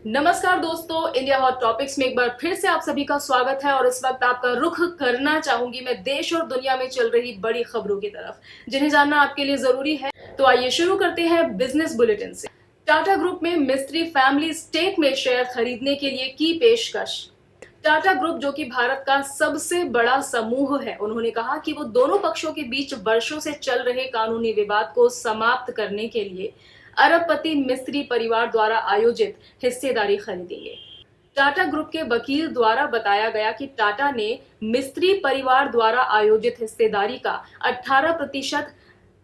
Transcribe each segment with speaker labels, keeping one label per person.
Speaker 1: नमस्कार दोस्तों, India hot topics में एक बार फिर से आप सभी का स्वागत है। और इस वक्त आपका रुख करना चाहूंगी मैं देश और दुनिया में चल रही बड़ी खबरों की तरफ, जिन्हें जानना आपके लिए जरूरी है। तो आइए शुरू करते हैं बिजनेस बुलेटिन से। टाटा ग्रुप में मिस्त्री फैमिली स्टेक में शेयर खरीदने के लिए की पेशकश। टाटा ग्रुप, जो कि भारत का सबसे बड़ा समूह है, उन्होंने कहा कि वो दोनों पक्षों के बीच वर्षों से चल रहे कानूनी विवाद को समाप्त करने के लिए अरबपति मिस्त्री परिवार द्वारा आयोजित हिस्सेदारी खरीदेंगे। टाटा ग्रुप के वकील द्वारा बताया गया कि टाटा ने मिस्त्री परिवार द्वारा आयोजित हिस्सेदारी का 18%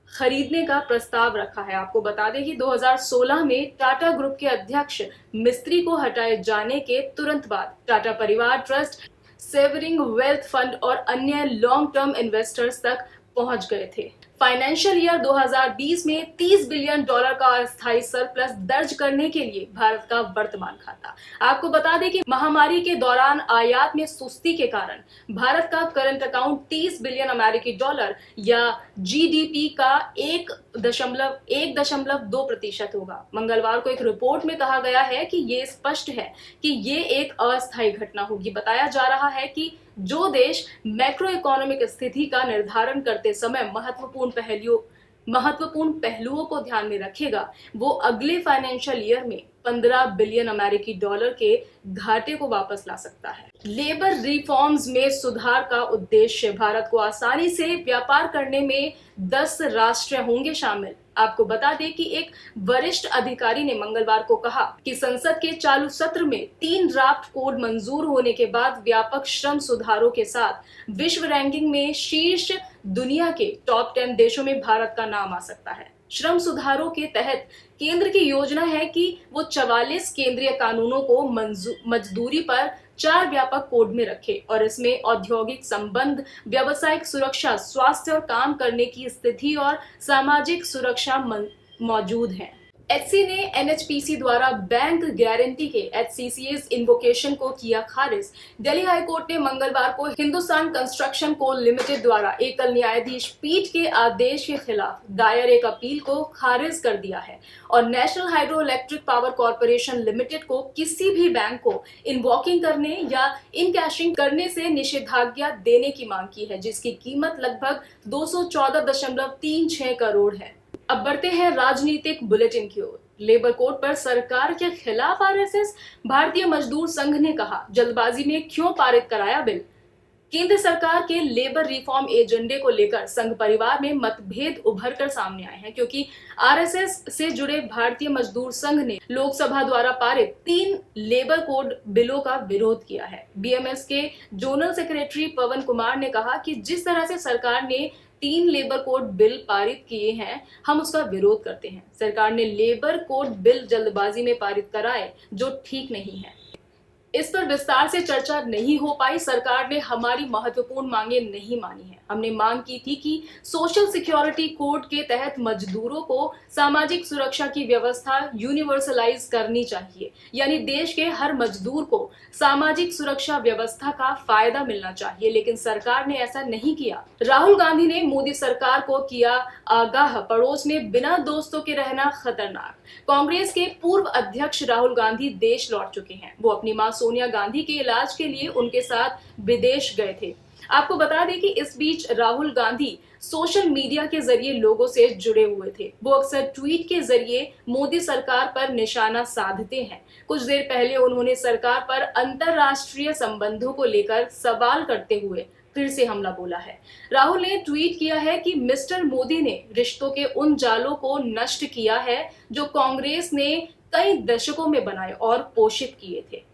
Speaker 1: खरीदने का प्रस्ताव रखा है। आपको बता दें कि 2016 में टाटा ग्रुप के अध्यक्ष मिस्त्री को हटाए जाने के तुरंत बाद टाटा परिवार ट्रस्ट, सेवरिंग वेल्थ फंड और अन्य लॉन्ग टर्म इन्वेस्टर्स तक पहुंच गए थे। फाइनेंशियल ईयर 2020 में $30 बिलियन का अस्थायी सरप्लस दर्ज करने के लिए भारत का वर्तमान खाता। आपको बता दें कि महामारी के दौरान आयात में सुस्ती के कारण भारत का करंट अकाउंट $30 बिलियन अमेरिकी डॉलर या जीडीपी का 1.2% होगा। मंगलवार को एक रिपोर्ट में कहा गया है कि ये स्पष्ट है कि ये एक अस्थायी घटना होगी। बताया जा रहा है कि जो देश मैक्रो इकोनॉमिक स्थिति का निर्धारण करते समय महत्वपूर्ण पहलुओं को ध्यान में रखेगा, वो अगले फाइनेंशियल ईयर में $15 बिलियन अमेरिकी डॉलर के घाटे को वापस ला सकता है। लेबर रिफॉर्म्स में सुधार का उद्देश्य, भारत को आसानी से व्यापार करने में 10 राष्ट्र होंगे शामिल। आपको बता दें कि एक वरिष्ठ अधिकारी ने मंगलवार को कहा कि संसद के चालू सत्र में 3 ड्राफ्ट कोड मंजूर होने के बाद व्यापक श्रम सुधारों के साथ विश्व रैंकिंग में शीर्ष दुनिया के टॉप 10 देशों में भारत का नाम आ सकता है। श्रम सुधारों के तहत केंद्र की योजना है कि वो 44 केंद्रीय कानूनों को मजदूरी पर 4 व्यापक कोड में रखे और इसमें औद्योगिक संबंध, व्यावसायिक सुरक्षा, स्वास्थ्य और काम करने की स्थिति और सामाजिक सुरक्षा मौजूद है। एचसी ने एनएचपीसी द्वारा बैंक गारंटी के एचसीसीएस इन्वोकेशन को किया खारिज। दिल्ली हाईकोर्ट ने मंगलवार को हिंदुस्तान कंस्ट्रक्शन को लिमिटेड द्वारा एकल न्यायाधीश पीठ के आदेश के खिलाफ दायर एक अपील को खारिज कर दिया है और national hydro electric power corporation limited को किसी भी बैंक को इन्वोकिंग करने या इनकैशिंग करने से निषेधाज्ञा देने की मांग की है, जिसकी कीमत लगभग 214.36 करोड़ है। अब बढ़ते हैं राजनीतिक बुलेटिन की ओर। लेबर कोड पर सरकार के खिलाफ आरएसएस, भारतीय मजदूर संघ ने कहा, जल्दबाजी में क्यों पारित कराया बिल। केंद्र सरकार के लेबर रिफॉर्म एजेंडे को लेकर संघ परिवार में मतभेद उभर कर सामने आए हैं, क्योंकि आरएसएस से जुड़े भारतीय मजदूर संघ ने लोकसभा द्वारा पारित 3 लेबर कोड बिलों का विरोध किया है। बीएमएस के जोनल सेक्रेटरी पवन कुमार ने कहा कि जिस तरह से सरकार ने 3 लेबर कोड बिल पारित किए हैं, हम उसका विरोध करते हैं। सरकार ने लेबर कोड बिल जल्दबाजी में पारित कराए, जो ठीक नहीं है। इस पर विस्तार से चर्चा नहीं हो पाई। सरकार ने हमारी महत्वपूर्ण मांगे नहीं मानी है। हमने मांग की थी कि सोशल सिक्योरिटी कोड के तहत मजदूरों को सामाजिक सुरक्षा की व्यवस्था यूनिवर्सलाइज करनी चाहिए, यानी देश के हर मजदूर को सामाजिक सुरक्षा व्यवस्था का फायदा मिलना चाहिए, लेकिन सरकार ने ऐसा नहीं किया। राहुल गांधी ने मोदी सरकार को किया आगाह, पड़ोस में बिना दोस्तों के रहना खतरनाक। कांग्रेस के पूर्व अध्यक्ष राहुल गांधी देश लौट चुके हैं। वो अपनी मां सोनिया गांधी के इलाज के लिए उनके साथ विदेश गए थे। आपको बता दें कि इस बीच राहुल गांधी सोशल मीडिया के जरिए लोगों से जुड़े हुए थे। वो अक्सर ट्वीट के जरिए मोदी सरकार पर निशाना साधते हैं। कुछ देर पहले उन्होंने सरकार पर अंतरराष्ट्रीय संबंधों को लेकर सवाल करते हुए फिर से हमला बोला है। राहुल ने ट्वीट किया है कि मिस्टर मोदी ने रिश्तों के उन जालों को नष्ट किया है जो कांग्रेस ने कई दशकों में बनाए और पोषित किए थे।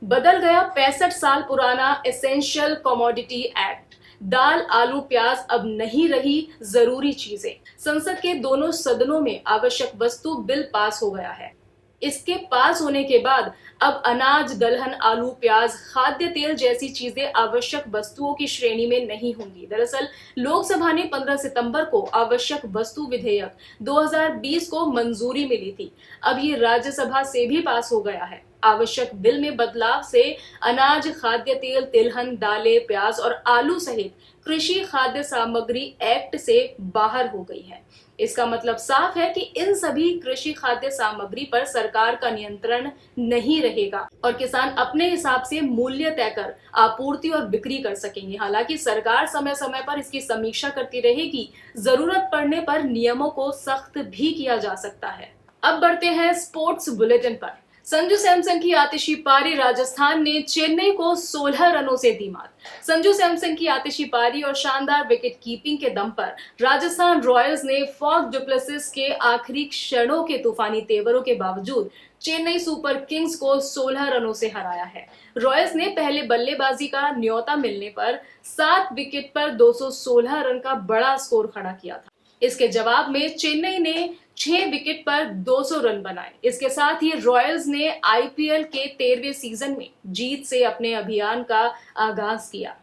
Speaker 1: बदल गया 65 साल पुराना एसेंशियल कमोडिटी एक्ट। दाल, आलू, प्याज अब नहीं रही जरूरी चीजें। संसद के दोनों सदनों में आवश्यक वस्तु बिल पास हो गया है। इसके पास होने के बाद अब अनाज, दलहन, आलू, प्याज, खाद्य तेल जैसी चीजें आवश्यक वस्तुओं की श्रेणी में नहीं होंगी। दरअसल लोकसभा ने 15 सितंबर को आवश्यक वस्तु विधेयक 2020 को मंजूरी मिली थी। अब ये राज्यसभा से भी पास हो गया है। आवश्यक बिल में बदलाव से अनाज, खाद्य तेल, तिलहन, दालें, प्याज और आलू सहित कृषि खाद्य सामग्री एक्ट से बाहर हो गई है। इसका मतलब साफ है कि इन सभी कृषि खाद्य सामग्री पर सरकार का नियंत्रण नहीं रहेगा और किसान अपने हिसाब से मूल्य तय कर आपूर्ति और बिक्री कर सकेंगे। हालांकि सरकार समय समय पर इसकी समीक्षा करती रहेगी। जरूरत पड़ने पर नियमों को सख्त भी किया जा सकता है। अब बढ़ते हैं स्पोर्ट्स बुलेटिन पर। संजू सैमसन की आतिशी पारी, राजस्थान ने चेन्नई को 16 रनों से दी मात। संजू सैमसन की आतिशी पारी और शानदार विकेट कीपिंग के दम पर राजस्थान रॉयल्स ने फॉफ डुप्लेसिस के आखिरी क्षणों के तूफानी तेवरों के बावजूद चेन्नई सुपर किंग्स को 16 रनों से हराया है। रॉयल्स ने पहले बल्लेबाजी का न्योता मिलने पर 7 विकेट पर 216 रन का बड़ा स्कोर खड़ा किया था। इसके जवाब में चेन्नई ने 6 विकेट पर 200 रन बनाए। इसके साथ ही रॉयल्स ने आईपीएल के 13वें सीजन में जीत से अपने अभियान का आगाज किया।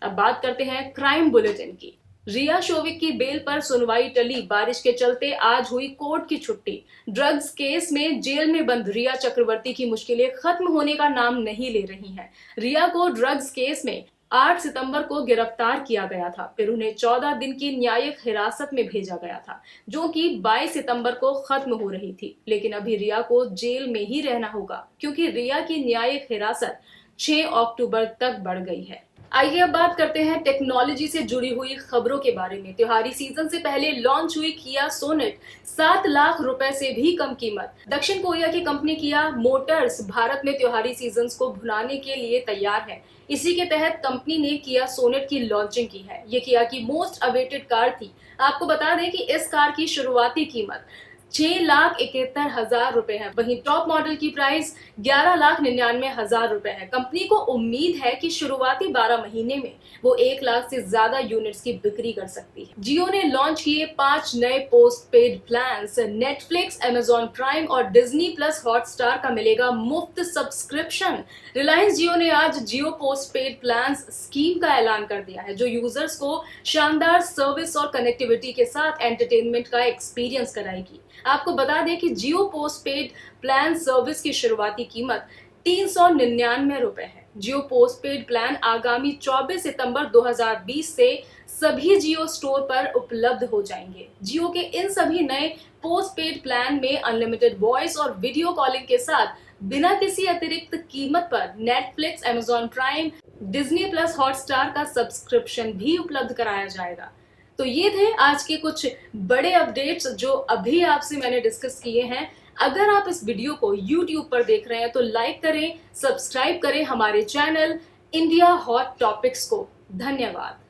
Speaker 1: अब बात करते हैं क्राइम बुलेटिन की। रिया शोविक की बेल पर सुनवाई टली, बारिश के चलते आज हुई कोर्ट की छुट्टी। ड्रग्स केस में जेल में बंद रिया चक्रवर्ती की मुश्किलें खत्म होने का नाम नहीं ले रही हैं। रिया को ड्रग्स केस में 8 सितंबर को गिरफ्तार किया गया था, फिर उन्हें 14 दिन की न्यायिक हिरासत में भेजा गया था, जो कि 22 सितंबर को खत्म हो रही थी। लेकिन अभी रिया को जेल में ही रहना होगा क्योंकि रिया की न्यायिक हिरासत 6 अक्टूबर तक बढ़ गई है। आइए अब बात करते हैं टेक्नोलॉजी से जुड़ी हुई खबरों के बारे में। त्योहारी सीजन से पहले लॉन्च हुई किया सोनेट, 7 लाख रुपए से भी कम कीमत। दक्षिण कोरिया की कंपनी किया मोटर्स भारत में त्योहारी सीजन को भुनाने के लिए तैयार है। इसी के तहत कंपनी ने किया सोनेट की लॉन्चिंग की है। ये किया की मोस्ट अवेटेड कार थी। आपको बता दें कि इस कार की शुरुआती कीमत 6,71,000 रुपए है। वहीं टॉप मॉडल की प्राइस 11,99,000 रुपए है। कंपनी को उम्मीद है कि शुरुआती 12 महीने में वो 1 लाख से ज्यादा यूनिट्स की बिक्री कर सकती है। जियो ने लॉन्च किए 5 नए post paid plans. Netflix, Amazon prime और डिज्नी प्लस हॉटस्टार का मिलेगा मुफ्त सब्सक्रिप्शन। रिलायंस जियो ने आज जियो पोस्ट पेड प्लान्स स्कीम का ऐलान कर दिया है, जो यूजर्स को शानदार सर्विस और कनेक्टिविटी के साथ एंटरटेनमेंट का एक्सपीरियंस कराएगी। आपको बता दें कि जियो पोस्ट पेड प्लान सर्विस की शुरुआती कीमत 399 रुपए है। जियो पोस्ट पेड प्लान आगामी 24 सितंबर 2020 से सभी जियो स्टोर पर उपलब्ध हो जाएंगे। जियो के इन सभी नए पोस्ट पेड प्लान में अनलिमिटेड वॉइस और वीडियो कॉलिंग के साथ बिना किसी अतिरिक्त कीमत पर Netflix, Amazon prime, Disney plus Hotstar का सब्सक्रिप्शन भी उपलब्ध कराया जाएगा। तो ये थे आज के कुछ बड़े अपडेट्स जो अभी आपसे मैंने डिस्कस किए हैं। अगर आप इस वीडियो को YouTube पर देख रहे हैं तो लाइक करें, सब्सक्राइब करें हमारे चैनल इंडिया हॉट टॉपिक्स को। धन्यवाद।